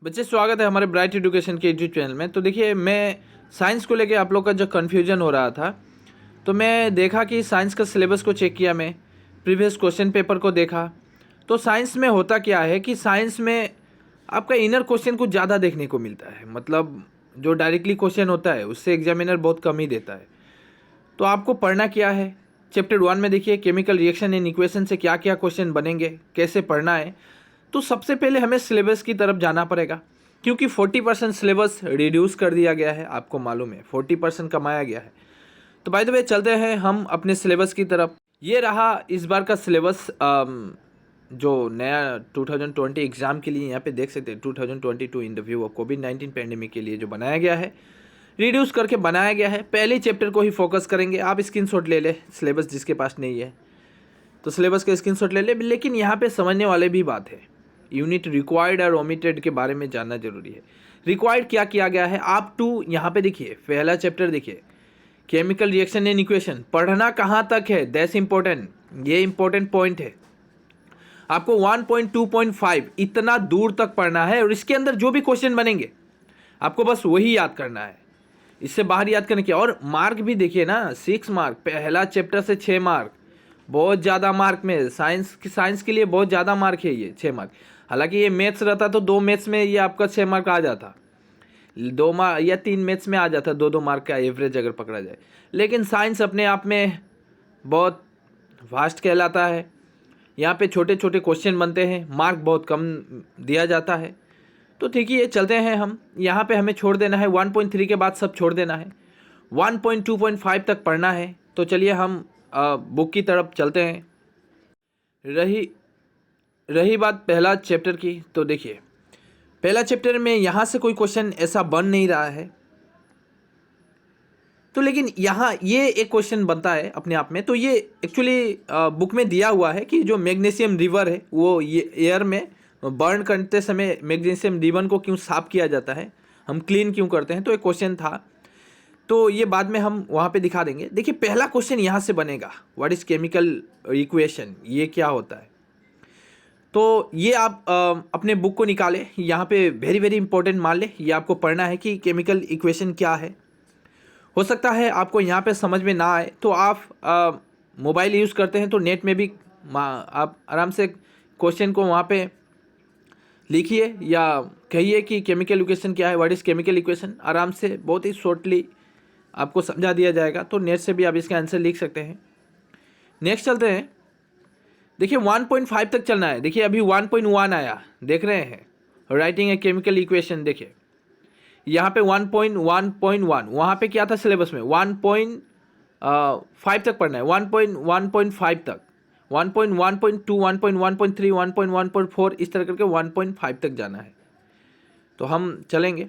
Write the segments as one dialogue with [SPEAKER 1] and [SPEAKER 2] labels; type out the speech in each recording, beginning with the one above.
[SPEAKER 1] बच्चे, स्वागत है हमारे ब्राइट एजुकेशन के यूट्यूब चैनल में। तो देखिए, मैं साइंस को लेके आप लोग का जो कन्फ्यूजन हो रहा था, तो मैं देखा कि साइंस का सिलेबस को चेक किया, मैं प्रीवियस क्वेश्चन पेपर को देखा। तो साइंस में होता क्या है कि साइंस में आपका इनर क्वेश्चन कुछ ज़्यादा देखने को मिलता है। मतलब जो डायरेक्टली क्वेश्चन होता है उससे एग्जामिनर बहुत कम ही देता है। तो आपको पढ़ना क्या है, चैप्टर 1 में देखिए केमिकल रिएक्शन एंड इक्वेशन से क्या क्या क्वेश्चन बनेंगे, कैसे पढ़ना है। तो सबसे पहले हमें सिलेबस की तरफ जाना पड़ेगा, क्योंकि 40% सिलेबस रिड्यूस कर दिया गया है। आपको मालूम है 40% कमाया गया है। तो बाय द वे चलते हैं हम अपने सिलेबस की तरफ। ये रहा इस बार का सिलेबस, जो नया 2020 एग्ज़ाम के लिए यहाँ पे देख सकते हैं। 2022 in the view of covid pandemic के लिए जो बनाया गया है, रिड्यूस करके बनाया गया है। पहले चैप्टर को ही फोकस करेंगे। आप स्क्रीनशॉट ले ले, सिलेबस जिसके पास नहीं है तो सिलेबस का स्क्रीनशॉट ले ले। लेकिन यहाँ पे समझने वाले भी बात है, यूनिट रिक्वायर्ड और ओमिटेड के बारे में जानना जरूरी है। रिक्वायर्ड क्या किया गया है आप टू, यहाँ पे देखिए पहला चैप्टर देखिए केमिकल रिएक्शन एंड इक्वेशन। पढ़ना कहाँ तक है, दैट्स इंपॉर्टेंट, ये इंपॉर्टेंट पॉइंट है। आपको 1.2.5 इतना दूर तक पढ़ना है, और इसके अंदर जो भी क्वेश्चन बनेंगे आपको बस वही याद करना है, इससे बाहर याद करने की। और मार्क भी देखिए ना, 6 मार्क पहला चैप्टर से 6 मार्क, बहुत ज़्यादा मार्क में। साइंस के लिए बहुत ज़्यादा मार्क है ये 6 मार्क। हालांकि ये मैथ्स रहता तो 2 मैथ्स में ये आपका 6 मार्क आ जाता, 2 मार्क या 3 मैथ्स में आ जाता, 2-2 मार्क का एवरेज अगर पकड़ा जाए। लेकिन साइंस अपने आप में बहुत वास्ट कहलाता है। यहाँ पे छोटे छोटे क्वेश्चन बनते हैं, मार्क बहुत कम दिया जाता है। तो ठीक है, चलते हैं हम। यहाँ पे हमें छोड़ देना है 1.3 के बाद सब छोड़ देना है, 1.2.5 तक पढ़ना है। तो चलिए हम बुक की तरफ चलते हैं। रही बात पहला चैप्टर की, तो देखिए पहला चैप्टर में यहाँ से कोई क्वेश्चन ऐसा बन नहीं रहा है। तो लेकिन यहाँ ये एक क्वेश्चन बनता है अपने आप में। तो ये एक्चुअली बुक में दिया हुआ है कि जो मैग्नीशियम रिवर है वो ये एयर में बर्न करते समय मैग्नीशियम रिबन को क्यों साफ किया जाता है, हम क्लीन क्यों करते हैं। तो एक क्वेश्चन था, तो ये बाद में हम वहाँ पे दिखा देंगे। देखिए पहला क्वेश्चन यहाँ से बनेगा, व्हाट इज़ केमिकल इक्वेशन, ये क्या होता है। तो ये आप अपने बुक को निकालें, यहाँ पे वेरी वेरी इंपॉर्टेंट मान ले, ये आपको पढ़ना है कि केमिकल इक्वेशन क्या है। हो सकता है आपको यहाँ पे समझ में ना आए, तो आप मोबाइल यूज़ करते हैं तो नेट में भी आप आराम से क्वेश्चन को वहाँ पे लिखिए या कहिए कि केमिकल इक्वेशन क्या है, व्हाट इज़ केमिकल इक्वेशन। आराम से बहुत ही शॉर्टली आपको समझा दिया जाएगा। तो नेट से भी आप इसका आंसर लिख सकते हैं। नेक्स्ट चलते हैं। देखिए 1.5 तक चलना है। देखिए अभी 1.1 आया, देख रहे हैं, राइटिंग ए केमिकल इक्वेशन। देखिए यहाँ पे 1.1.1, वहाँ पे क्या था सिलेबस में 1.5 तक पढ़ना है, 1.1.5 तक, 1.1.2, 1.1.3, 1.1.4 इस तरह करके 1.5 तक जाना है। तो हम चलेंगे।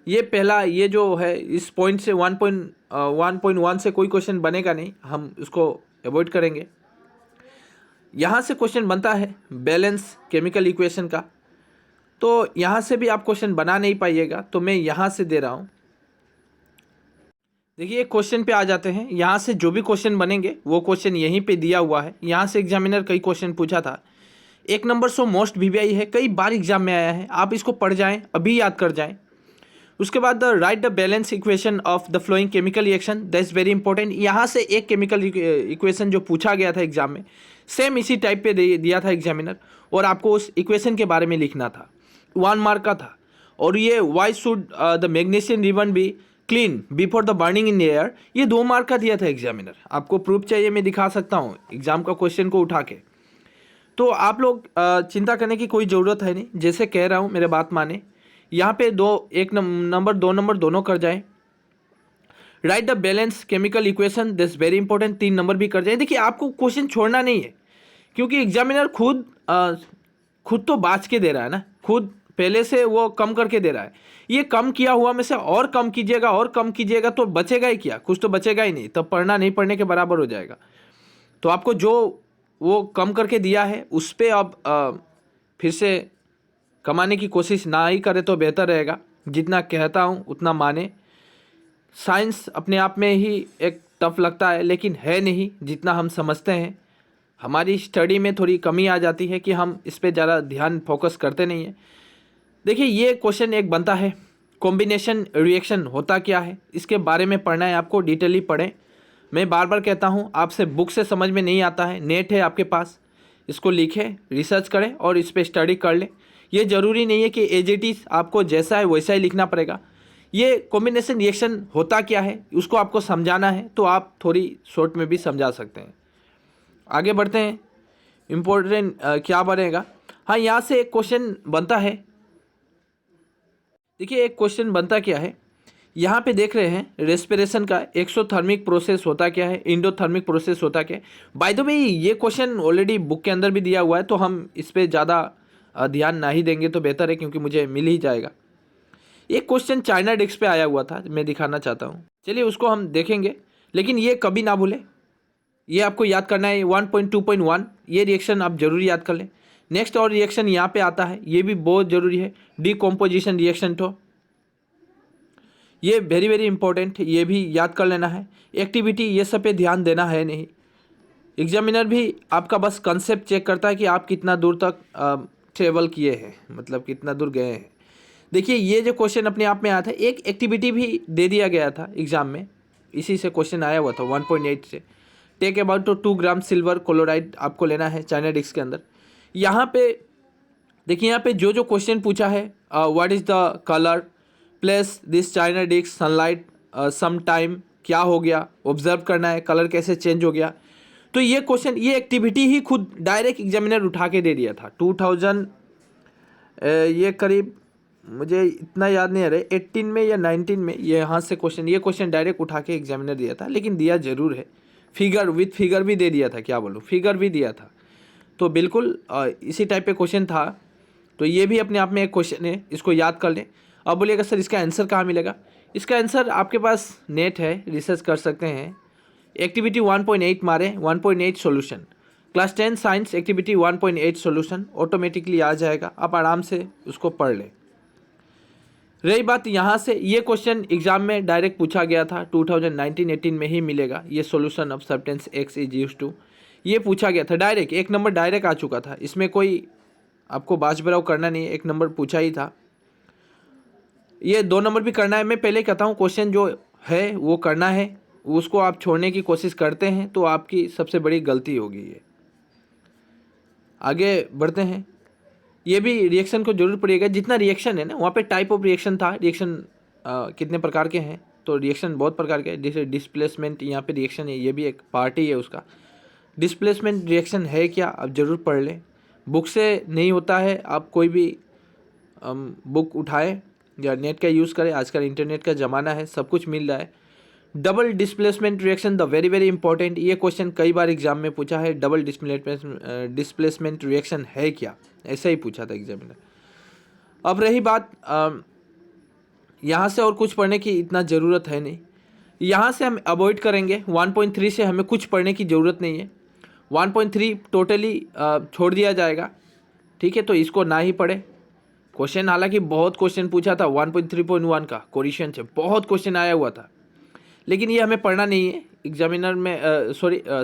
[SPEAKER 1] ये पहला, ये जो है इस पॉइंट से 1.1 से कोई क्वेश्चन बनेगा नहीं, हम उसको अवॉइड करेंगे। यहाँ से क्वेश्चन बनता है बैलेंस केमिकल इक्वेशन का, तो यहाँ से भी आप क्वेश्चन बना नहीं पाइएगा, तो मैं यहाँ से दे रहा हूँ। देखिए क्वेश्चन पे आ जाते हैं। यहाँ से जो भी क्वेश्चन बनेंगे वो क्वेश्चन यहीं पे दिया हुआ है। यहाँ से एग्जामिनर कई क्वेश्चन पूछा था। 1 नंबर सो मोस्ट वीवीआई है, कई बार एग्जाम में आया है, आप इसको पढ़ जाएं, अभी याद कर जाएं। उसके बाद right the balance equation of the flowing chemical reaction, that is very important. यहाँ से एक केमिकल इक्वेशन जो पूछा गया था एग्जाम में, सेम इसी टाइप पे दिया था एग्जामिनर, और आपको उस इक्वेशन के बारे में लिखना था। 1 मार्क का था। और ये why should the magnesium ribbon be clean before the burning in air, ये 2 मार्क का दिया था एग्जामिनर। आपको प्रूफ चाहिए, मैं दिखा सकता हूँ एग्जाम का क्वेश्चन को उठा के। तो आप लोग चिंता करने की कोई ज़रूरत है नहीं, जैसे कह रहा हूँ मेरे बात माने। यहाँ पे 1 नंबर 2 नंबर दोनों कर जाएं। Right the balance chemical equation, this very important, 3 number भी कर जाएं। देखिए आपको क्वेश्चन छोड़ना नहीं है, क्योंकि एग्जामिनर खुद तो बाँच के दे रहा है ना, खुद पहले से वो कम करके दे रहा है। ये कम किया हुआ में से और कम कीजिएगा और कम कीजिएगा तो बचेगा ही क्या, कुछ तो बचेगा ही नहीं, तब पढ़ना नहीं पढ़ने के बराबर हो जाएगा। तो आपको जो वो कम करके दिया है उस पर अब फिर से कमाने की कोशिश ना ही करे तो बेहतर रहेगा। जितना कहता हूँ उतना माने। साइंस अपने आप में ही एक टफ लगता है, लेकिन है नहीं जितना हम समझते हैं। हमारी स्टडी में थोड़ी कमी आ जाती है कि हम इस पे ज़्यादा ध्यान फोकस करते नहीं हैं। देखिए ये क्वेश्चन एक बनता है, कॉम्बिनेशन रिएक्शन होता क्या है, इसके बारे में पढ़ना है आपको, डिटेली पढ़ें। मैं बार बार कहता हूँ, आपसे बुक से समझ में नहीं आता है, नेट है आपके पास, इसको लिखें, रिसर्च करें और इस पर स्टडी कर लें। ये ज़रूरी नहीं है कि एज इट इज़ आपको जैसा है वैसा ही लिखना पड़ेगा। ये कॉम्बिनेशन रिएक्शन होता क्या है उसको आपको समझाना है, तो आप थोड़ी शॉर्ट में भी समझा सकते हैं। आगे बढ़ते हैं, इम्पोर्टेंट क्या बनेगा। हाँ, यहाँ से एक क्वेश्चन बनता है। देखिए एक क्वेश्चन बनता क्या है, यहाँ पे देख रहे हैं रेस्पिरेशन का एक्सोथर्मिक प्रोसेस होता क्या है, इंडोथर्मिक प्रोसेस होता क्या है। बाय द वे ये क्वेश्चन ऑलरेडी बुक के अंदर भी दिया हुआ है, तो हम इस पर ज़्यादा ध्यान ना ही देंगे तो बेहतर है, क्योंकि मुझे मिल ही जाएगा। एक क्वेश्चन चाइना डिस्क पे आया हुआ था, मैं दिखाना चाहता हूँ, चलिए उसको हम देखेंगे। लेकिन ये कभी ना भूलें, ये आपको याद करना है 1.2.1, ये रिएक्शन आप जरूर याद कर लें। नेक्स्ट और रिएक्शन यहाँ पे आता है, ये भी बहुत ज़रूरी है, डीकम्पोजिशन रिएक्शन। तो ये वेरी वेरी इंपॉर्टेंट, ये भी याद कर लेना है। एक्टिविटी ये सब पे ध्यान देना है नहीं, एग्जामिनर भी आपका बस कंसेप्ट चेक करता है कि आप कितना दूर तक ट्रेवल किए हैं, मतलब कितना दूर गए हैं। देखिए ये जो क्वेश्चन अपने आप में आया था, एक एक्टिविटी भी दे दिया गया था एग्जाम में, इसी से क्वेश्चन आया हुआ था 1.8 से। Take about 2 gram silver chloride आपको लेना है चाइना डिस्क के अंदर। यहाँ पे देखिए, यहाँ पे जो जो क्वेश्चन पूछा है, what is the colour, place this china disc sunlight some time, क्या हो गया, ऑब्जर्व करना है, कलर कैसे चेंज हो गया। तो ये क्वेश्चन, ये एक्टिविटी ही खुद डायरेक्ट एग्जामिनर उठा के दे दिया था 2000 ये करीब, मुझे इतना याद नहीं आ रहा है, 18 में या 19 में ये यहाँ से क्वेश्चन, ये क्वेश्चन डायरेक्ट उठा के एग्जामिनर दिया था। लेकिन दिया ज़रूर है, फिगर विथ फिगर भी दे दिया था, क्या बोलूँ, फिगर भी दिया था। तो बिल्कुल इसी टाइप पे क्वेश्चन था। तो ये भी अपने आप में एक क्वेश्चन है, इसको याद कर लें। अब बोलिएगा सर इसका आंसर कहाँ मिलेगा, इसका आंसर आपके पास नेट है, रिसर्च कर सकते हैं। एक्टिविटी 1.8 मारे, 1.8 solution, class 10 science activity 1.8 solution automatically आ जाएगा, आप आराम से उसको पढ़ लें। रही बात यहाँ से, ये क्वेश्चन एग्जाम में डायरेक्ट पूछा गया था, 2019-18 में ही मिलेगा। ये solution of substance X is used to, ये पूछा गया था डायरेक्ट, एक नंबर डायरेक्ट आ चुका था, इसमें कोई आपको बाज बराव करना नहीं है, एक नंबर पूछा ही था। ये 2 नंबर भी करना है, मैं पहले कहता हूँ क्वेश्चन जो है वो करना है, उसको आप छोड़ने की कोशिश करते हैं तो आपकी सबसे बड़ी गलती होगी ये। आगे बढ़ते हैं, ये भी रिएक्शन को जरूर पड़ेगा, जितना रिएक्शन है ना वहाँ पे टाइप ऑफ रिएक्शन था, रिएक्शन कितने प्रकार के हैं, तो रिएक्शन बहुत प्रकार के हैं। जैसे डिस्प्लेसमेंट यहाँ पे रिएक्शन है, ये भी एक पार्ट ही है उसका। डिस्प्लेसमेंट रिएक्शन है क्या, आप ज़रूर पढ़ लें, बुक से नहीं होता है, आप कोई भी बुक उठाएं या नेट का यूज़ करें, आजकल इंटरनेट का ज़माना है, सब कुछ मिल रहा है। Double displacement reaction the very very important, ये क्वेश्चन कई बार एग्जाम में पूछा है, डबल डिस्प्लेसमेंट रिएक्शन है क्या, ऐसा ही पूछा था एग्जामिनर। अब रही बात, यहाँ से और कुछ पढ़ने की इतना ज़रूरत है नहीं, यहाँ से हम अवॉइड करेंगे। 1.3 से हमें कुछ पढ़ने की ज़रूरत नहीं है, 1.3 टोटली छोड़ दिया जाएगा, ठीक है, तो इसको ना ही पढ़े। क्वेश्चन हालांकि बहुत क्वेश्चन पूछा था 1.3.1 का, क्वेश्चन से बहुत क्वेश्चन आया हुआ था, लेकिन ये हमें पढ़ना नहीं है एग्जामिनर में,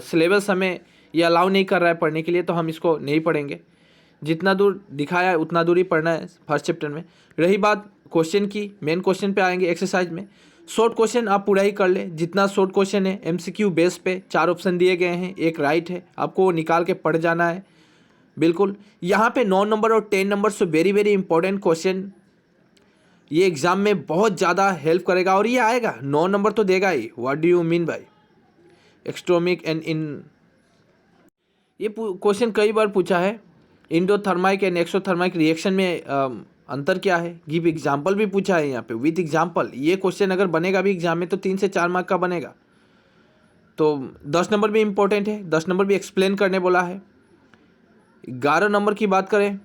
[SPEAKER 1] सिलेबस हमें ये अलाउ नहीं कर रहा है पढ़ने के लिए, तो हम इसको नहीं पढ़ेंगे। जितना दूर दिखाया है उतना दूर ही पढ़ना है फर्स्ट चैप्टर में। रही बात क्वेश्चन की, मेन क्वेश्चन पे आएंगे एक्सरसाइज में। शॉर्ट क्वेश्चन आप पूरा ही कर ले, जितना शॉर्ट क्वेश्चन है एमसीक्यू बेस पे, 4 ऑप्शन दिए गए हैं, एक राइट है, आपको निकाल के पढ़ जाना है। बिल्कुल यहाँ पे 9 नंबर और 10 नंबर से वेरी वेरी इंपॉर्टेंट क्वेश्चन, ये एग्जाम में बहुत ज़्यादा हेल्प करेगा, और ये आएगा 9 नंबर तो देगा ही। What do you mean by एक्सट्रोमिक एंड इन, ये क्वेश्चन कई बार पूछा है। इंडोथर्माइक एंड एक्सोथर्माइक रिएक्शन में अंतर क्या है, गिव एग्जाम्पल भी पूछा है यहाँ पे, विथ एग्जाम्पल। ये क्वेश्चन अगर बनेगा भी एग्जाम में तो 3 से 4 मार्क का बनेगा। तो 10 नंबर भी इंपॉर्टेंट है, 10 नंबर भी एक्सप्लेन करने बोला है। 11 नंबर की बात करें,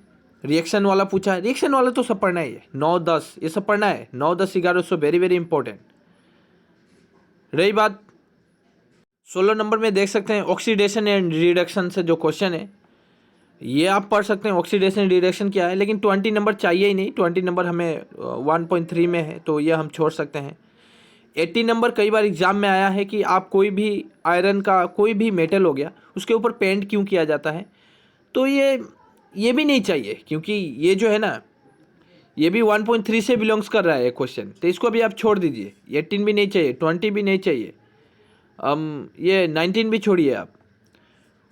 [SPEAKER 1] रिएक्शन वाला पूछा है, रिएक्शन वाला तो सब पढ़ना ही है, 9, 10 ये सब पढ़ना है, 9, 10, 11 सो वेरी वेरी इंपॉर्टेंट। रही बात 16 नंबर में देख सकते हैं ऑक्सीडेशन एंड रिडक्शन से जो क्वेश्चन है, ये आप पढ़ सकते हैं ऑक्सीडेशन रिडक्शन क्या है, लेकिन 20 नंबर चाहिए ही नहीं, 20 नंबर हमें 1.3 में है, तो ये हम छोड़ सकते हैं। 80 नंबर कई बार एग्जाम में आया है कि आप कोई भी आयरन का कोई भी मेटल हो गया उसके ऊपर पेंट क्यों किया जाता है, तो ये भी नहीं चाहिए, क्योंकि ये जो है ना, ये भी 1.3 से बिलोंग्स कर रहा है क्वेश्चन, तो इसको भी आप छोड़ दीजिए। 18 भी नहीं चाहिए, 20 भी नहीं चाहिए, ये 19 भी छोड़िए, आप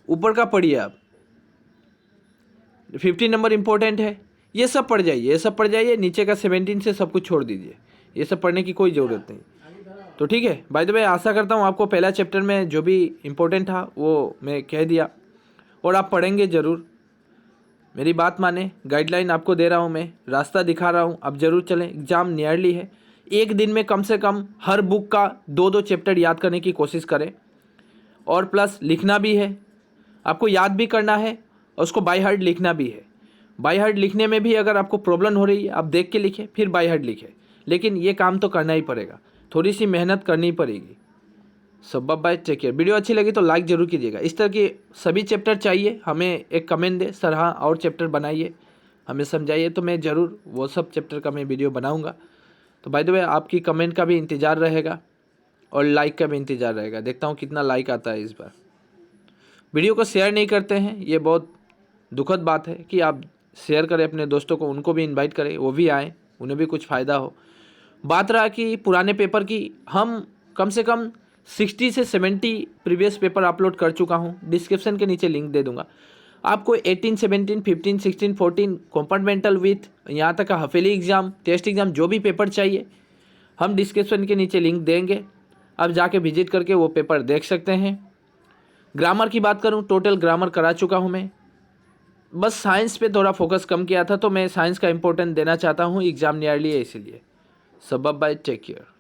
[SPEAKER 1] ऊपर का पढ़िए। आप 15 नंबर इंपॉर्टेंट है, ये सब पढ़ जाइए, ये सब पढ़ जाइए। नीचे का 17 से सब कुछ छोड़ दीजिए, ये सब पढ़ने की कोई ज़रूरत नहीं। तो ठीक है, बाय द वे आशा करता हूँ आपको पहला चैप्टर में जो भी इम्पोर्टेंट था वो मैं कह दिया, और आप पढ़ेंगे ज़रूर। मेरी बात माने, गाइडलाइन आपको दे रहा हूँ मैं, रास्ता दिखा रहा हूँ, आप ज़रूर चलें। एग्ज़ाम नियरली है, एक दिन में कम से कम हर बुक का 2-2 चैप्टर याद करने की कोशिश करें, और प्लस लिखना भी है, आपको याद भी करना है और उसको बाय हार्ट लिखना भी है। बाय हार्ट लिखने में भी अगर आपको प्रॉब्लम हो रही है, आप देख के लिखें फिर बाय हार्ट लिखें, लेकिन ये काम तो करना ही पड़ेगा, थोड़ी सी मेहनत करनी पड़ेगी। सब बाय, टेक केयर। वीडियो अच्छी लगी तो लाइक जरूर कीजिएगा। इस तरह के सभी चैप्टर चाहिए हमें, एक कमेंट दे सर हाँ और चैप्टर बनाइए, हमें समझाइए, तो मैं ज़रूर वो सब चैप्टर का मैं वीडियो बनाऊंगा। तो बाय द वे आपकी कमेंट का भी इंतज़ार रहेगा और लाइक का भी इंतज़ार रहेगा। देखता हूँ कितना लाइक आता है इस बार। वीडियो को शेयर नहीं करते हैं, ये बहुत दुखद बात है कि आप शेयर करें अपने दोस्तों को, उनको भी इनवाइट करें, वो भी आएँ, उन्हें भी कुछ फ़ायदा हो। बात रहा कि पुराने पेपर की, हम कम से कम 60 से 70 प्रीवियस पेपर अपलोड कर चुका हूँ, डिस्क्रिप्शन के नीचे लिंक दे दूंगा। आपको 18, 17, 15, 16, 14 कंपार्टमेंटल विथ यहाँ तक का हफेली एग्ज़ाम, टेस्ट एग्ज़ाम, जो भी पेपर चाहिए हम डिस्क्रिप्शन के नीचे लिंक देंगे, आप जाके विजिट करके वो पेपर देख सकते हैं। ग्रामर की बात करूँ, टोटल ग्रामर करा चुका हूँ मैं, बस साइंस पे थोड़ा फोकस कम किया था, तो मैं साइंस का इंपॉर्टेंस देना चाहता हूँ, एग्ज़ाम नियरली है इसीलिए। सब बाय, टेक केयर।